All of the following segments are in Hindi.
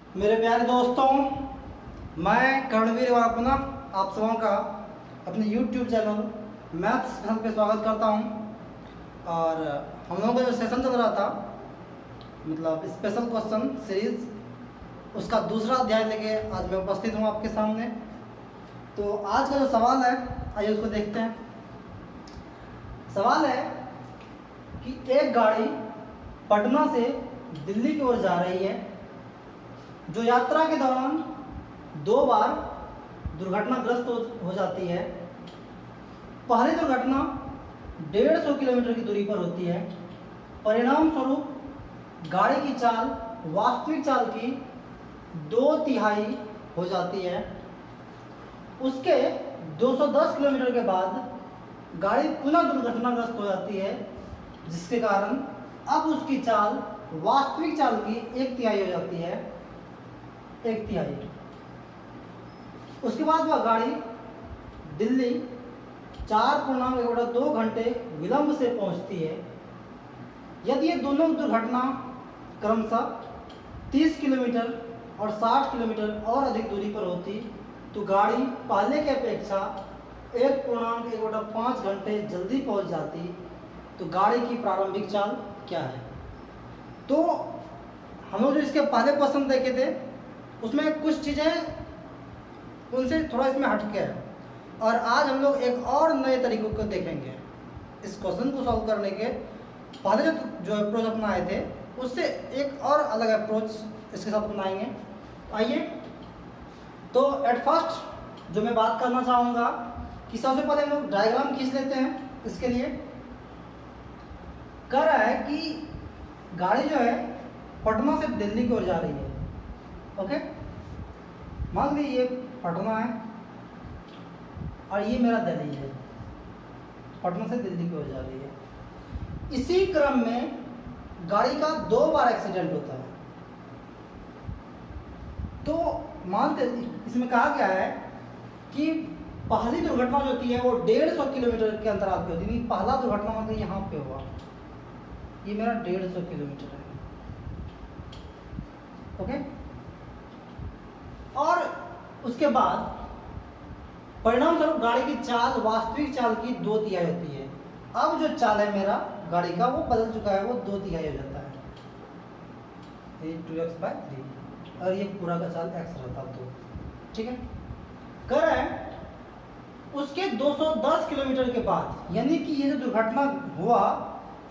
मेरे प्यारे दोस्तों, मैं कर्णवीर वापना आप सबों का अपने YouTube चैनल मैथ्स पे स्वागत करता हूं। और हम लोगों का जो सेशन चल रहा था, मतलब स्पेशल क्वेश्चन सीरीज, उसका दूसरा अध्याय लेके आज मैं उपस्थित हूं आपके सामने। तो आज का जो सवाल है, आइए उसको देखते हैं। सवाल है कि एक गाड़ी पटना से दिल्ली की ओर जा रही है, जो यात्रा के दौरान 2 बार दुर्घटनाग्रस्त हो जाती है। पहली दुर्घटना 150 किलोमीटर की दूरी पर होती है। परिणाम स्वरूप गाड़ी की चाल वास्तविक चाल की 2/3 हो जाती है। उसके 210 किलोमीटर के बाद गाड़ी पुनः दुर्घटनाग्रस्त हो जाती है, जिसके कारण अब उसकी चाल वास्तविक चाल की 1/3 हो जाती है। 1/3। उसके बाद वह गाड़ी दिल्ली 4.2 घंटे विलंब से पहुंचती है। यदि ये दोनों दुर्घटना क्रमशः 30 किलोमीटर और 60 किलोमीटर और अधिक दूरी पर होती, तो गाड़ी पहले की अपेक्षा 1.1/5 घंटे जल्दी पहुंच जाती। तो गाड़ी की प्रारंभिक चाल क्या है? तो हम लोग जो इसके पहले क्वेश्चन देखे थे, उसमें कुछ चीज़ें उनसे थोड़ा इसमें हटके है, और आज हम लोग एक और नए तरीकों को देखेंगे। इस क्वेश्चन को सॉल्व करने के पहले जो अप्रोच अपनाए थे, उससे एक और अलग अप्रोच इसके साथ अपनाएंगे। आइए, तो एट फर्स्ट जो मैं बात करना चाहूँगा कि सबसे पहले हम लोग डायग्राम खींच लेते हैं। इसके लिए कह रहा है कि गाड़ी जो है पटना से दिल्ली की ओर जा रही है। ओके, मान लीजिए ये पटना है और ये मेरा दिल्ली है। पटना से दिल्ली की ओर जा रही है। इसी क्रम में गाड़ी का 2 बार एक्सीडेंट होता है। तो मानते इसमें कहा गया है कि पहली दुर्घटना जो होती है वो 150 किलोमीटर के अंतराल पे होती है। पहला दुर्घटना मतलब यहाँ पे हुआ, ये मेरा 150 किलोमीटर है। ओके, और उसके बाद परिणाम स्वरूप गाड़ी की चाल वास्तविक चाल की 2/3 होती है। अब जो चाल है मेरा गाड़ी का वो बदल चुका है, वो 2/3 हो जाता है। ये 2x/3 और ये पूरा का चाल x रहता तो ठीक है। कर रहा है उसके 210 किलोमीटर के बाद, यानी कि ये जो दुर्घटना हुआ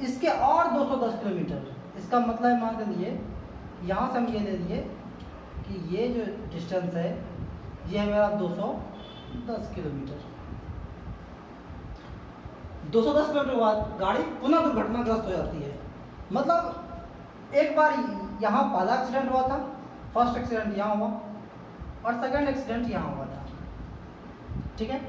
इसके और 210 किलोमीटर, इसका मतलब मान लीजिए यहाँ से हम ये ले लिए कि ये जो डिस्टेंस है ये है मेरा 210 किलोमीटर। 210 किलोमीटर के बाद गाड़ी पुनः दुर्घटनाग्रस्त हो जाती है। मतलब एक बार यहाँ पहला एक्सीडेंट हुआ था, फर्स्ट एक्सीडेंट यहाँ हुआ, और सेकंड एक्सीडेंट यहाँ हुआ था। ठीक है,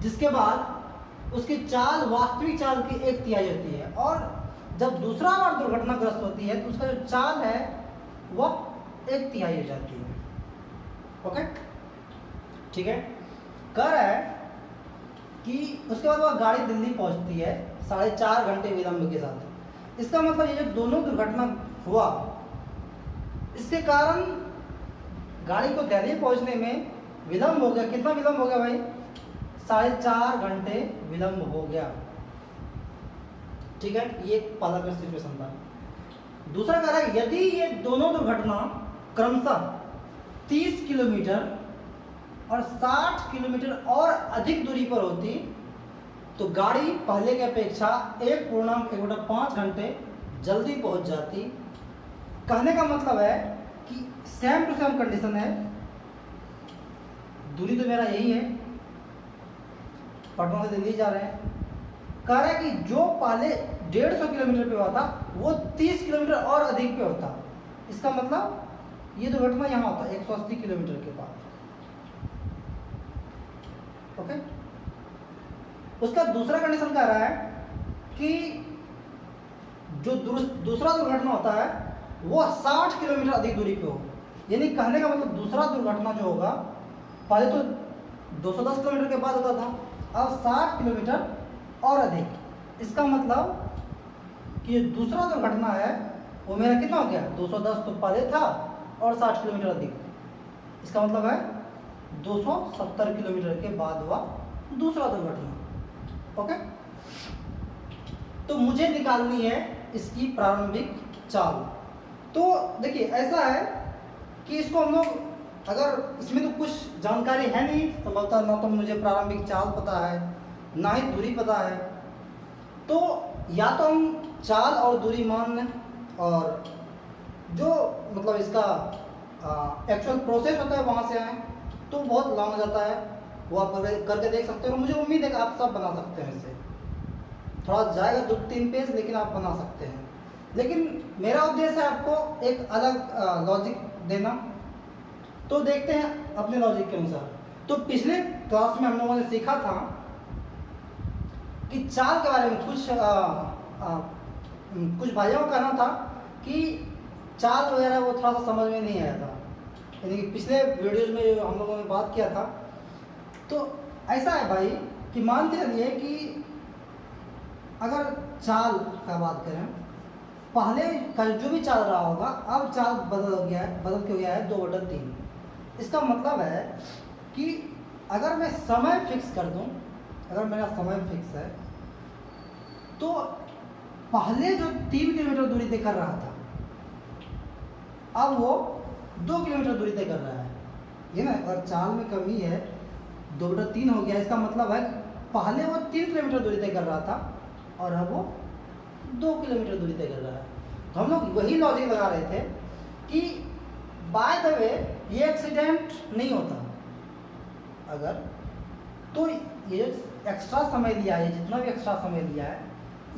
जिसके बाद उसकी चाल वास्तविक चाल की 1/3 होती है, और जब दूसरा बार दुर्घटनाग्रस्त होती है तो उसका जो चाल है वह 1/3 हो जाती है। ओके, ठीक है। कह रहा है कि उसके बाद वह गाड़ी दिल्ली पहुंचती है 4.5 घंटे विलंब के साथ। इसका मतलब ये जो दोनों दुर्घटना हुआ, इसके कारण गाड़ी को दिल्ली पहुंचने में विलंब हो गया। कितना विलंब हो गया भाई? 4.5 घंटे विलंब हो गया। ठीक है, ये पहला का सिचुएशन था। दूसरा कह रहा है यदि ये दोनों दुर्घटना क्रमशः 30 किलोमीटर और 60 किलोमीटर और अधिक दूरी पर होती, तो गाड़ी पहले की अपेक्षा 1.1/5 घंटे जल्दी पहुंच जाती। कहने का मतलब है कि सेम टू सेम कंडीशन है। दूरी तो मेरा यही है, पटना से दिल्ली जा रहे हैं। कह रहा है कि जो पहले 150 किलोमीटर पे हुआ था वो 30 किलोमीटर और अधिक पे होता। इसका मतलब ये दुर्घटना यहाँ होता 180 किलोमीटर के बाद। ओके, उसका दूसरा कंडीशन कह रहा है कि जो दूसरा दुर्घटना होता है वो 60 किलोमीटर अधिक दूरी पे हो। यानी कहने का मतलब दूसरा दुर्घटना जो होगा, पहले तो 210 किलोमीटर के बाद होता था, अब 60 किलोमीटर और अधिक। इसका मतलब कि दूसरा दुर्घटना है वो मेरा कितना हो गया 210 तो पहले था और 60 किलोमीटर अधिक, इसका मतलब है 270 किलोमीटर के बाद हुआ दूसरा दुर्घटना। ओके, तो मुझे निकालनी है इसकी प्रारंभिक चाल। तो देखिए ऐसा है कि इसको हम लोग, अगर इसमें तो कुछ जानकारी है नहीं संभवतः, ना तो मुझे प्रारंभिक चाल पता है ना ही दूरी पता है, तो या तो हम चाल और दूरी मान लें और जो मतलब इसका एक्चुअल प्रोसेस होता है वहाँ से आए, तो बहुत लॉन्ग जाता है, वो आप करके देख सकते हो। और मुझे उम्मीद है कि आप सब बना सकते हैं, इसे थोड़ा जाएगा 2-3 पेज लेकिन आप बना सकते हैं। लेकिन मेरा उद्देश्य है आपको एक अलग लॉजिक देना, तो देखते हैं अपने लॉजिक के अनुसार। तो पिछले क्लास में हम लोगों ने सीखा था कि चाल के बारे में कुछ भाइयों का कहना था कि चाल वगैरह वो थोड़ा सा समझ में नहीं आया था, यानी कि पिछले वीडियोज में जो हम लोगों ने बात किया था। तो ऐसा है भाई कि मान के चलिए कि अगर चाल का बात करें, पहले का जो भी चाल रहा होगा अब चाल बदल के गया है 2/3। इसका मतलब है कि अगर मैं समय फिक्स कर दूं, अगर मेरा समय फिक्स है तो पहले जो 3 किलोमीटर दूरी तय कर रहा था अब वो 2 किलोमीटर दूरी तय कर रहा है, ये ना। अगर चाल में कमी है 2/3 हो गया, इसका मतलब है पहले वो 3 किलोमीटर दूरी तय कर रहा था और अब वो 2 किलोमीटर दूरी तय कर रहा है। तो हम लोग वही लॉजिक लगा रहे थे कि बाय द वे ये एक्सीडेंट नहीं होता अगर, तो ये जो एक्स्ट्रा समय लिया है, जितना भी एक्स्ट्रा समय लिया है,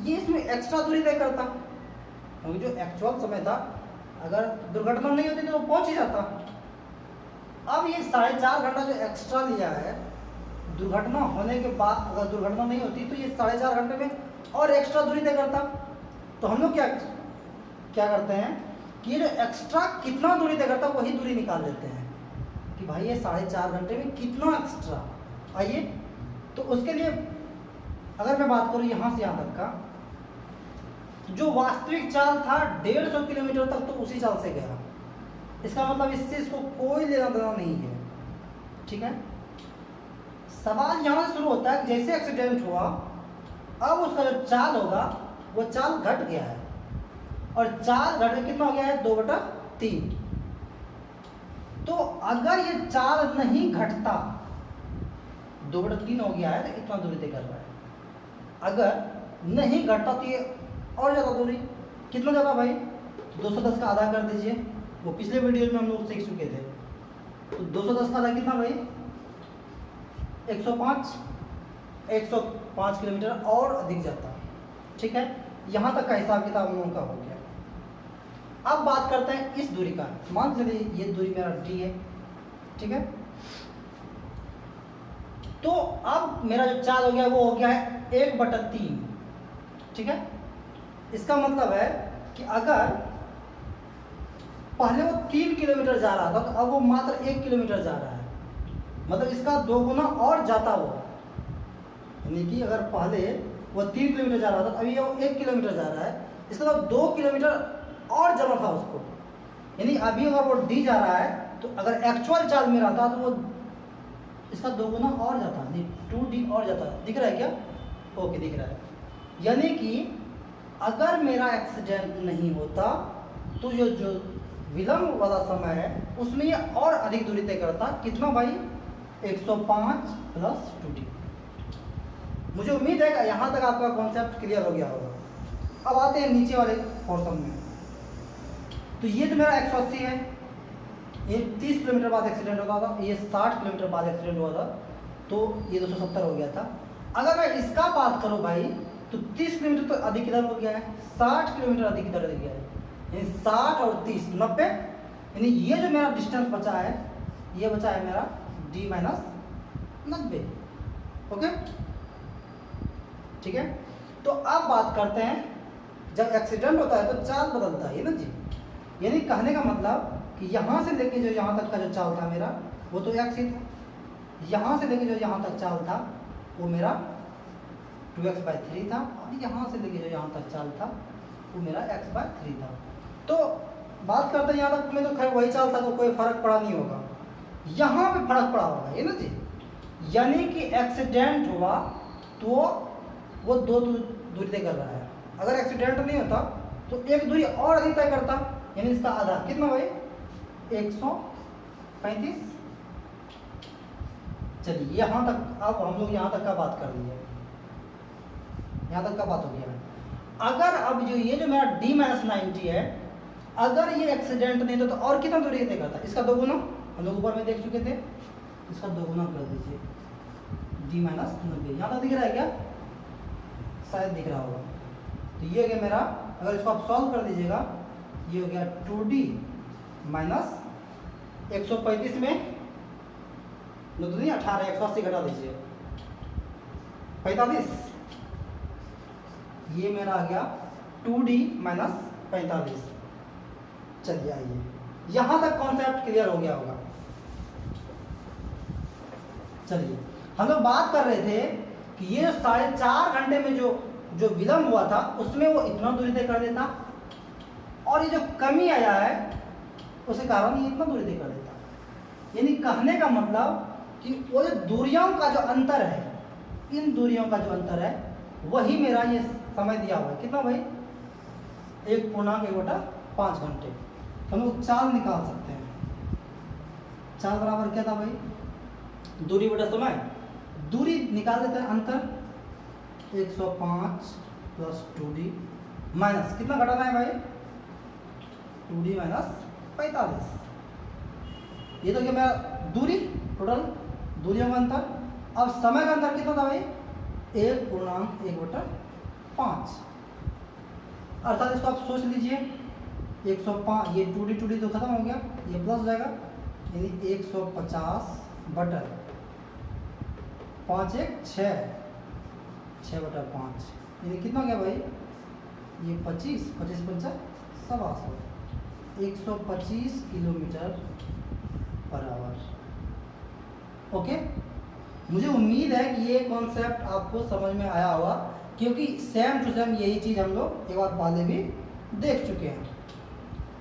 ये इसमें एक्स्ट्रा दूरी तय करता, क्योंकि जो एक्चुअल समय था अगर दुर्घटना नहीं होती तो वो पहुंच ही जाता। अब ये 4.5 घंटा जो एक्स्ट्रा लिया है, दुर्घटना होने के बाद अगर दुर्घटना नहीं होती तो ये 4.5 घंटे में और एक्स्ट्रा दूरी तय करता। तो हम लोग क्या करते हैं कि ये जो एक्स्ट्रा कितना दूरी तय करता वही दूरी निकाल लेते हैं कि भाई ये 4.5 घंटे में कितना एक्स्ट्रा। आइए, तो उसके लिए अगर मैं बात करूँ यहाँ से यहाँ तक का, जो वास्तविक चाल था 150 किलोमीटर तक तो उसी चाल से गया, इसका मतलब इससे इसको कोई लेना देना नहीं है। ठीक है, सवाल यहाँ से शुरू होता है कि जैसे एक्सीडेंट हुआ अब उसका जो चाल होगा वो चाल घट गया है, और चाल घट के कितना हो गया है 2/3। तो अगर ये चाल नहीं घटता, 2/3 हो गया है तो इतना दूरी तय कर रहा है, अगर नहीं घटता तो ये और ज़्यादा दूरी, कितना ज़्यादा भाई 210 का आधा कर दीजिए, वो पिछले वीडियो में हम लोग सीख चुके थे। तो 210 का आधा कितना भाई 105 किलोमीटर और अधिक जाता। ठीक है, यहाँ तक का हिसाब किताब हम लोगों का हो गया। अब बात करते हैं इस दूरी का। मान चलिए ये दूरी मेरा डी है, ठीक है। तो अब मेरा जो चाल हो गया वो हो गया है 1/3। ठीक है, इसका मतलब है कि अगर पहले वो 3 किलोमीटर जा रहा था तो अब वो मात्र 1 किलोमीटर जा रहा है, मतलब इसका 2 गुना और जाता वो, यानी कि अगर पहले वो 3 किलोमीटर जा रहा था तो अभी वो 1 किलोमीटर जा रहा है, इसका मतलब 2 किलोमीटर और जाना था उसको। यानी अभी अगर वो डी जा रहा है तो अगर एक्चुअल चाल में रहता तो वो इसका 2 गुना और जाता, 2D और जाता। दिख रहा है क्या? ओके, दिख रहा है। यानी कि अगर मेरा एक्सीडेंट नहीं होता तो जो विलंब वाला समय है उसमें ये और अधिक दूरी तय करता। कितना भाई 105 + 2D। मुझे उम्मीद है कि यहाँ तक आपका कॉन्सेप्ट क्लियर हो गया होगा। अब आते हैं नीचे वाले पोर्शन में। तो ये तो मेरा 180 है, ये 30 किलोमीटर बाद एक्सीडेंट होता था, ये 60 किलोमीटर बाद एक्सीडेंट हुआ था, तो ये 270 हो गया था। अगर मैं इसका बात करूँ भाई तो 30 किलोमीटर तो अधिक इधर हो गया है, 60 किलोमीटर अधिक इधर हो गया है, यानी 60 और 30 90। यानी ये जो मेरा डिस्टेंस बचा है ये बचा है मेरा D - 90। ओके, ठीक है। तो अब बात करते हैं, जब एक्सीडेंट होता है तो चाल बदलता है ना जी। यानी कहने का मतलब कि यहाँ से लेके जो यहाँ तक का जो चाल था मेरा वो तो x ही था, यहाँ से लेके जो यहाँ तक चाल था वो मेरा 2x/3 था, और यहाँ से लेके जो यहाँ तक चाल था वो मेरा x/3 था। तो बात करते हैं, यहाँ तक में तो खैर वही चाल था तो कोई फर्क पड़ा नहीं होगा, यहाँ पे फर्क पड़ा होगा, ये ना जी। यानी कि एक्सीडेंट हुआ तो वो दो दूरी तय कर रहा है। अगर एक्सीडेंट नहीं होता तो एक दूरी और अधिक तय करता, यानी इसका आधा कितना भाई 135। चलिए यहाँ तक अब हम लोग यहाँ तक का बात कर लिए, यहाँ तक का बात हो गया। अगर अब जो ये जो मेरा D-90 है, अगर ये एक्सीडेंट नहीं होता तो और कितना दूरी तय करता, इसका दोगुना, हम लोग ऊपर में देख चुके थे, इसका दोगुना कर दीजिए D-90। यहाँ तक दिख रहा है क्या, शायद दिख रहा होगा। तो ये हो गया मेरा, अगर इसको आप सॉल्व कर दीजिएगा, ये हो गया 2D माइनस 135 में 9 दूनी 18, 180 घटा दीजिए 45, ये मेरा आ गया 2D माइनस 45। चलिए आइए, यहां तक कॉन्सेप्ट क्लियर हो गया होगा। चलिए हम लोग बात कर रहे थे कि ये जो 4.5 घंटे में जो विलंब हुआ था उसमें वो इतना दूरी तय कर देता, और ये जो कमी आया है उसके कारण ये इतना दूरी तय कर देता। यानी कहने का मतलब कि वो जो दूरियों का जो अंतर है, इन दूरियों का जो अंतर है वही मेरा ये समय दिया हुआ है। कितना भाई 1.1/5 घंटे। हम लोग चाल निकाल सकते हैं। चाल बराबर क्या था भाई, दूरी बटा समय। दूरी निकाल देते हैं, अंतर 105 प्लस 2D माइनस कितना घटाना है भाई 2D माइनस 45। ये तो क्या मेरा दूरी, टोटल दूरियों का अंतर। अब समय का अंतर कितना था भाई 1.1/5, अर्थात इसको आप सोच लीजिए 105, ये 2D तो खत्म हो गया, ये प्लस हो जाएगा, यानी 150 बटा 5 1 6/5, यानी कितना हो गया भाई ये 25 25 5 125 125 किलोमीटर पर आवर। ओके, मुझे उम्मीद है कि ये कॉन्सेप्ट आपको समझ में आया होगा, क्योंकि सेम टू सेम यही चीज़ हम लोग एक बार पहले भी देख चुके हैं।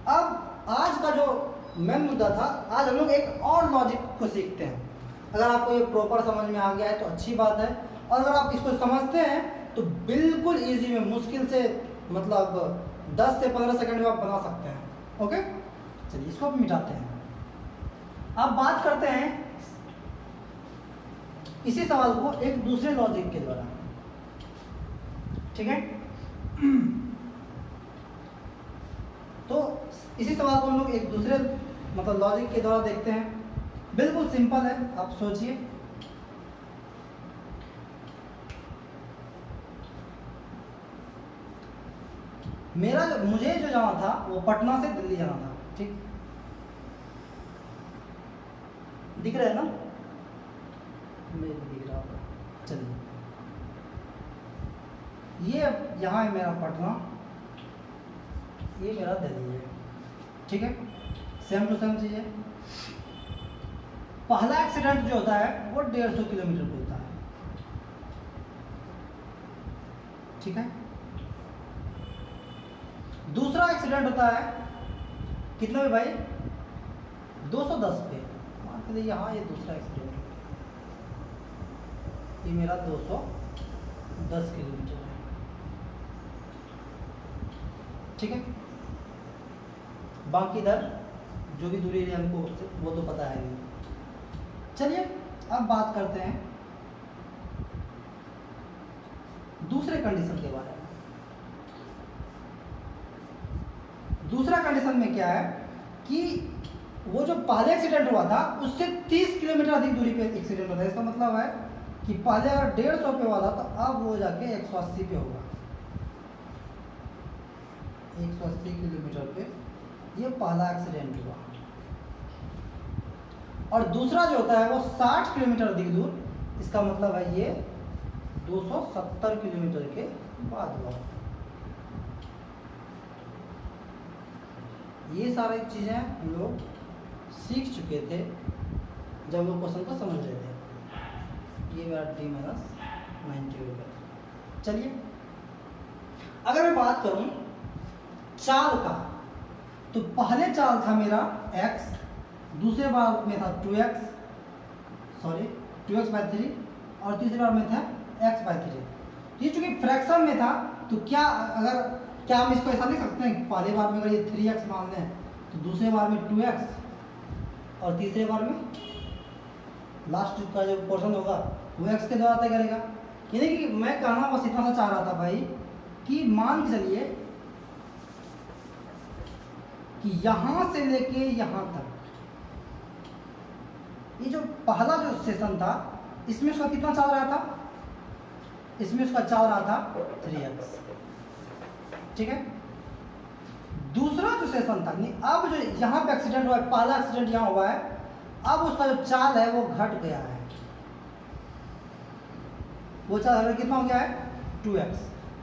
अब आज का जो मेन मुद्दा था, आज हम लोग एक और लॉजिक को सीखते हैं। अगर आपको ये प्रॉपर समझ में आ गया है तो अच्छी बात है, और अगर आप इसको समझते हैं तो बिल्कुल इजी में, मुश्किल से मतलब 10 से 15 सेकंड में आप बना सकते हैं। ओके, चलिए इसको आप मिटाते हैं। अब बात करते हैं इसी सवाल को एक दूसरे लॉजिक के द्वारा, ठीक है। तो इसी सवाल को हम लोग एक दूसरे मतलब लॉजिक के द्वारा देखते हैं। बिल्कुल सिंपल है, आप सोचिए। मुझे जो जाना था वो पटना से दिल्ली जाना था, ठीक दिख रहा है ना, मेरे को दिख रहा होगा। चलिए, ये यहाँ है मेरा पटना, ये मेरा दिल्ली है, ठीक है। सेम टू सेम चीज़ है। पहला एक्सीडेंट जो होता है वो 150 किलोमीटर पे होता है, ठीक है। दूसरा एक्सीडेंट होता है कितना पे भाई 210 पे। मान के यहाँ ये दूसरा एक्सीडेंट है, ये मेरा 210 किलोमीटर है, ठीक है। बाकी इधर जो भी दूरी है हमको उससे वो तो पता है नहीं। चलिए अब बात करते हैं दूसरे कंडीशन के बारे में। दूसरा कंडीशन में क्या है कि वो जो पहले एक्सीडेंट हुआ था उससे 30 किलोमीटर अधिक दूरी पे एक्सीडेंट होता है। इसका मतलब है कि पहले अगर 150 पे हुआ था तो अब वो जाके 180 पे होगा। 180 किलोमीटर पे ये पहला एक्सीडेंट हुआ, और दूसरा जो होता है वो 60 किलोमीटर अधिक दूर। इसका मतलब है ये 270 किलोमीटर के बाद हुआ। ये सारी चीज़ें हम लोग सीख चुके थे जब लोग क्वेश्चन को समझ रहे थे। ये मेरा D-90 हो गया। चलिए अगर मैं बात करूं चाल का, तो पहले चाल था मेरा x, दूसरे बार में था 2x, सॉरी 2x/3, और तीसरी बार में था x/3। ये चूंकि फ्रैक्शन में था तो क्या हम इसको ऐसा लिख सकते हैं कि पहले बार में अगर ये 3x मान लें तो दूसरे बार में 2x और तीसरे बार में लास्ट का जो पोर्शन होगा वो x के द्वारा तय करेगा। यानी कि मैं कहना बस इतना सा चाह रहा था भाई कि मान के चलिए कि यहां से लेके यहां तक ये जो पहला जो सेशन था इसमें उसका कितना चाल रहा था, इसमें उसका चाल रहा था 3x, ठीक है। दूसरा जो सेशन था अब जो यहाँ पे एक्सीडेंट हुआ है, पहला एक्सीडेंट यहाँ हुआ है, अब उसका जो चाल है वो घट गया है, वो चाल कितना हो गया है 2x।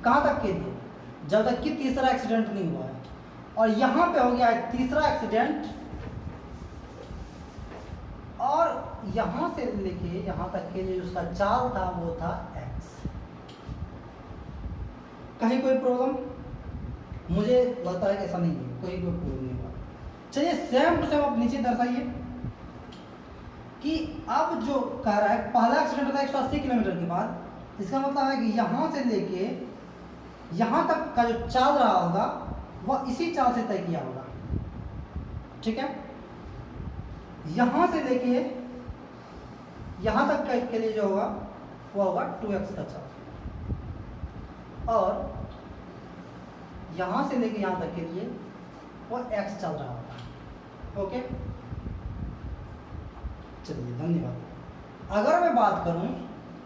कहाँ तक के लिए, जब तक कि तीसरा एक्सीडेंट नहीं हुआ है। और यहाँ पे हो गया है तीसरा एक्सीडेंट, और यहाँ से लेके यहाँ तक के लिए उसका चाल था वो था x। कहीं कोई प्रॉब्लम? मुझे लगता है कि ऐसा नहीं है, कोई प्रॉब्लम नहीं हुआ। चलिए सेम टू सेम आप नीचे दर्शाइए कि अब जो कह रहा है पहला एक्सीडेंट होता है 180 किलोमीटर के बाद, इसका मतलब है कि यहाँ से लेके यहाँ तक का जो चाल रहा होगा वह इसी चाल से तय किया होगा, ठीक है। यहाँ से लेके यहाँ तक के लिए जो होगा वो होगा 2x का चाल, और यहाँ से लेके यहाँ तक के लिए वो x चल रहा होगा, ओके। चलिए धन्यवाद। अगर मैं बात करूं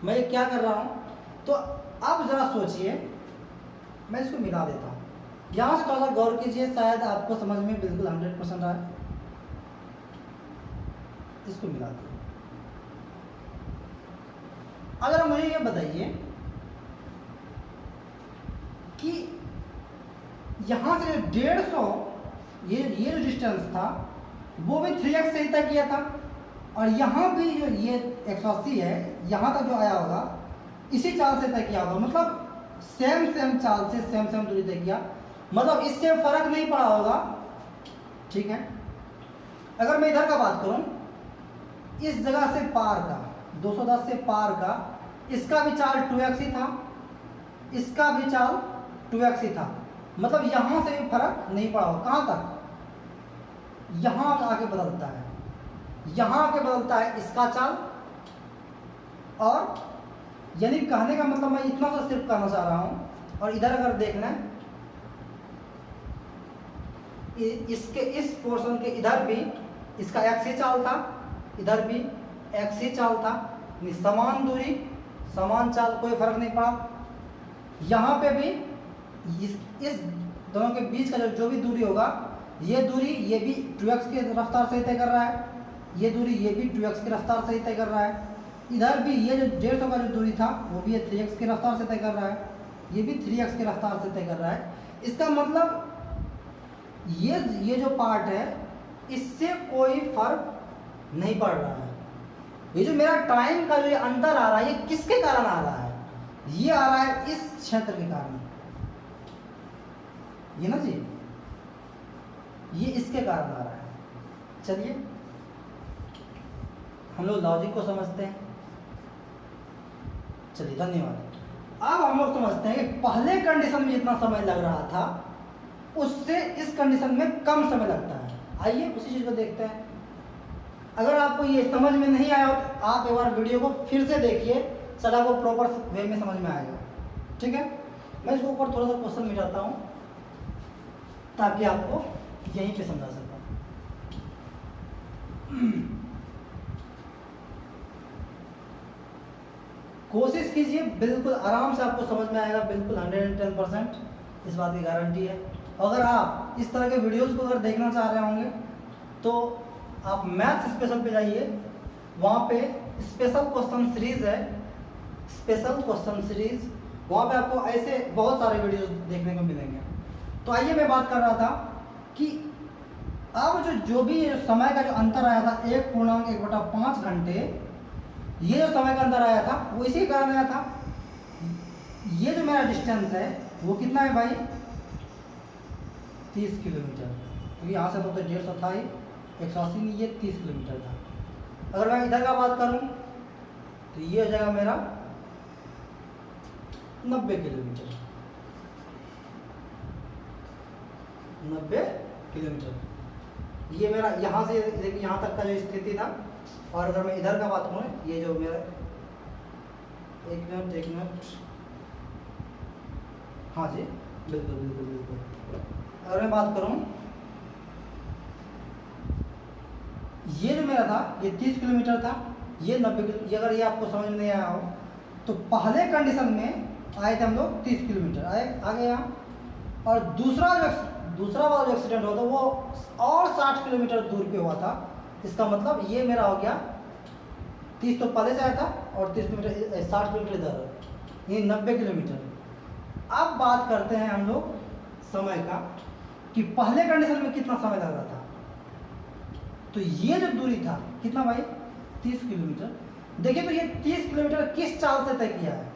मैं ये क्या कर रहा हूं, तो अब जरा सोचिए, मैं इसको मिला देता हूं। यहाँ से थोड़ा सा गौर कीजिए, शायद आपको समझ में बिल्कुल 100% आए। इसको मिला दिए। अगर मुझे ये बताइए कि यहाँ से 150 ये जो डिस्टेंस था वो भी 3x से ही तय किया था, और यहाँ भी जो ये 180 है यहाँ तक जो आया होगा इसी चाल से तय किया होगा, मतलब सेम चाल से सेम दूरी तय किया, मतलब इससे फर्क नहीं पड़ा होगा, ठीक है। अगर मैं इधर का बात करूं, इस जगह से पार का 210 से पार का इसका भी चाल 2x ही था, इसका भी चाल 2x ही था, मतलब यहां से भी फर्क नहीं पड़ा होगा। कहां तक? यहां आके बदलता है, यहां आके बदलता है इसका चाल, और यानी कहने का मतलब मैं इतना सा सिर्फ कहना चाह रहा हूं। और इधर अगर देखना है इसके इस पोर्शन के इधर भी इसका x ही चाल था, इधर भी x ही चाल था, समान दूरी समान चाल, कोई फर्क नहीं पड़ा। यहाँ पे भी इस दोनों के बीच का जो भी दूरी होगा, ये दूरी ये भी 2x की रफ्तार से तय कर रहा है, ये दूरी ये भी 2x की रफ्तार से तय कर रहा है। इधर भी ये जो 150 का जो दूरी था वो भी ये 3x की रफ्तार से तय कर रहा है, ये भी 3x की रफ्तार से तय कर रहा है। इसका मतलब ये जो पार्ट है इससे कोई फर्क नहीं पड़ रहा है। ये जो मेरा टाइम का जो अंतर आ रहा है ये किसके कारण आ रहा है? ये आ रहा है इस क्षेत्र के कारण, ये ना जी, ये इसके कारण आ रहा है। चलिए हम लोग लॉजिक को समझते हैं। चलिए धन्यवाद। अब हम लोग समझते हैं कि पहले कंडीशन में जितना समय लग रहा था उससे इस कंडीशन में कम समय लगता है। आइए उसी चीज को देखते हैं। अगर आपको ये समझ में नहीं आया तो आप एक बार वीडियो को फिर से देखिए, शायद आपको प्रॉपर वे में समझ में आएगा, ठीक है। मैं इसको ऊपर थोड़ा सा क्वेश्चन मिटाता हूँ ताकि आपको यहीं पे समझा सकूँ। कोशिश कीजिए, बिल्कुल आराम से आपको समझ में आएगा, बिल्कुल 110%, इस बात की गारंटी है। अगर आप इस तरह के वीडियोस को अगर देखना चाह रहे होंगे तो आप मैथ्स स्पेशल पे जाइए, वहाँ पे स्पेशल क्वेश्चन सीरीज है, स्पेशल क्वेश्चन सीरीज, वहाँ पे आपको ऐसे बहुत सारे वीडियोस देखने को मिलेंगे। तो आइए मैं बात कर रहा था कि अब जो भी समय का जो अंतर आया था 1.1/5 घंटे, ये जो समय का अंतर आया था वो इसी कारण आया था। ये जो मेरा डिस्टेंस है वो कितना है भाई? 30 किलोमीटर। क्योंकि यहाँ से तो 150 था ही, 180 नहीं, ये 30 किलोमीटर था। अगर मैं इधर का बात करूँ तो ये हो जाएगा मेरा 90 किलोमीटर। 90 किलोमीटर ये मेरा यहाँ से देखिए यहाँ तक का जो स्थिति था। और अगर मैं इधर का बात करूँ, ये जो मेरा एक मिनट, हाँ जी बिल्कुल बिल्कुल बिल्कुल। अगर मैं बात करूँ, ये जो मेरा था ये 30 किलोमीटर था, ये 90 किलोमीटर। अगर ये आपको समझ में नहीं आया हो तो पहले कंडीशन में आए थे हम लोग 30 किलोमीटर आ गए यहाँ, और दूसरा वाला जो एक्सीडेंट हुआ था वो और 60 किलोमीटर दूर पे हुआ था। इसका मतलब ये मेरा हो गया 30 तो पहले से आया था और 30 किलोमीटर 60 किलोमीटर इधर, ये 90 किलोमीटर। अब बात करते हैं हम लोग समय का कि पहले कंडीशन में कितना समय लग रहा था। तो ये जो दूरी था कितना भाई, 30 किलोमीटर। देखिए तो ये 30 किलोमीटर किस चाल से तय किया है,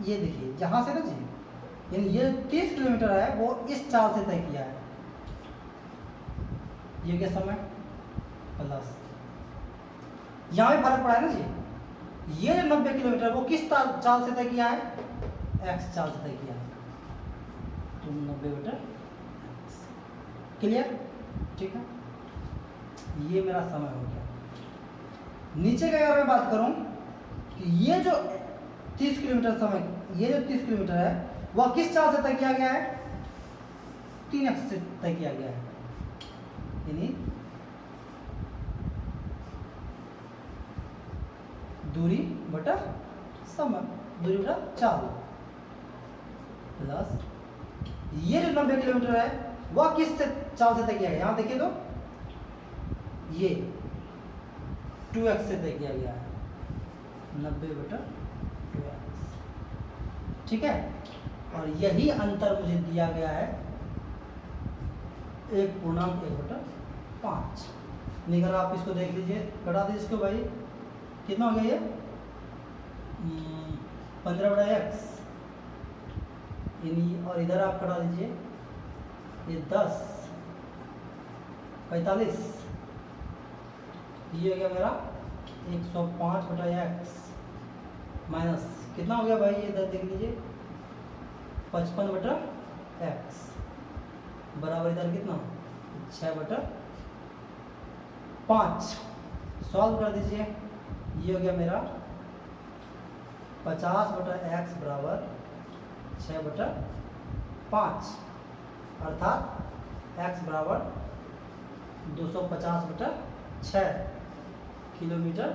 ये देखिए यहाँ से ना जी, यानी ये 30 किलोमीटर है वो इस चाल से तय किया है। ये क्या समय प्लस यहाँ भी फर्क पड़ा है ना जी। ये जो 90 किलोमीटर वो किस चाल से तय किया है, एक्स चाल से तय किया है। तो 90 मीटर क्लियर, ठीक है। ये मेरा समय हो गया। नीचे का अगर मैं बात करूं कि ये जो 30 किलोमीटर समय, ये जो 30 किलोमीटर है वह किस चाल से तय किया गया है, 3 एक्स से तय किया गया है। यानी दूरी बटा समय, दूरी बटा चाल प्लस ये जो 90 किलोमीटर है वह किस से चाल से तय किया गया। यहाँ देखिए तो ये 2x से तय किया गया है, 90 बटा 2x, ठीक है। और यही अंतर मुझे दिया गया है 1.1/5। नहीं, अगर आप इसको देख लीजिए, घटा दीजिए इसको भाई, कितना हो गया ये 15/x, यानी और इधर आप घटा दीजिए ये 10, 45, ये हो गया मेरा 105/x माइनस कितना हो गया भाई, ये इधर देख लीजिए 55/x बराबर इधर कितना 6/5। सॉल्व कर दीजिए, ये हो गया मेरा 50/x बराबर 6/5, अर्थात x बराबर 250/6 किलोमीटर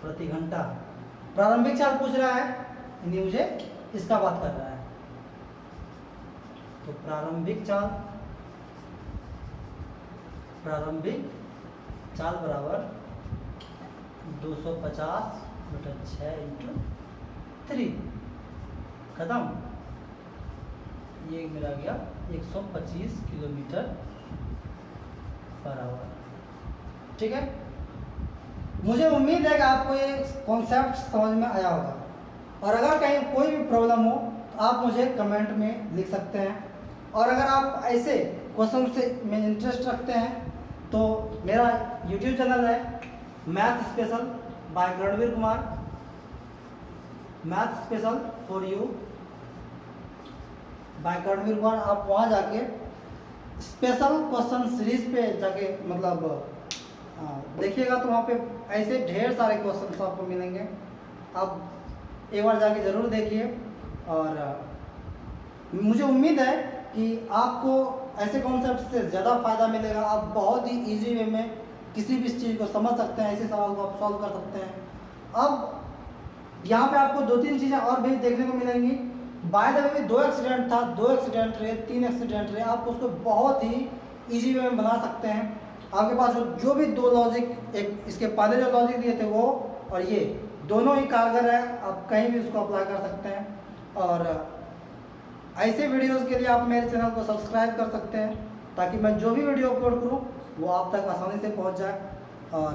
प्रति घंटा। प्रारंभिक चाल पूछ रहा है, यानी मुझे इसका बात कर रहा है। तो प्रारंभिक चाल बराबर 250/6 × 3, खत्म। ये मेरा गया 125 किलोमीटर पर आवर, ठीक है। मुझे उम्मीद है कि आपको ये कॉन्सेप्ट समझ में आया होगा, और अगर कहीं कोई भी प्रॉब्लम हो तो आप मुझे कमेंट में लिख सकते हैं। और अगर आप ऐसे क्वेश्चन से में इंटरेस्ट रखते हैं तो मेरा यूट्यूब चैनल है math special by Ranveer Kumar, math special for you by Ranveer Kumar. आप वहाँ जाके स्पेशल क्वेश्चन सीरीज पे जाके मतलब देखिएगा, तो वहाँ पे ऐसे ढेर सारे क्वेश्चन आपको मिलेंगे। आप एक बार जाके ज़रूर देखिए, और मुझे उम्मीद है कि आपको ऐसे कॉन्सेप्ट से ज़्यादा फ़ायदा मिलेगा। आप बहुत ही इजी वे में किसी भी चीज़ को समझ सकते हैं, ऐसे सवाल को आप सॉल्व कर सकते हैं। अब यहाँ पे आपको 2-3 चीज़ें और भी देखने को मिलेंगी। बाय द वे 2 एक्सीडेंट था, 2 एक्सीडेंट रहे, 3 एक्सीडेंट रहे, आप उसको बहुत ही ईजी वे में बना सकते हैं। आपके पास जो भी 2 लॉजिक, एक इसके पहले जो लॉजिक दिए थे वो और ये दोनों ही कारगर है, आप कहीं भी उसको अप्लाई कर सकते हैं। और ऐसे वीडियोस के लिए आप मेरे चैनल को सब्सक्राइब कर सकते हैं, ताकि मैं जो भी वीडियो अपलोड करूं वो आप तक आसानी से पहुंच जाए। और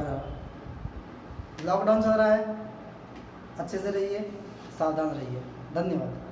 लॉकडाउन चल रहा है, अच्छे से रहिए, सावधान रहिए। धन्यवाद।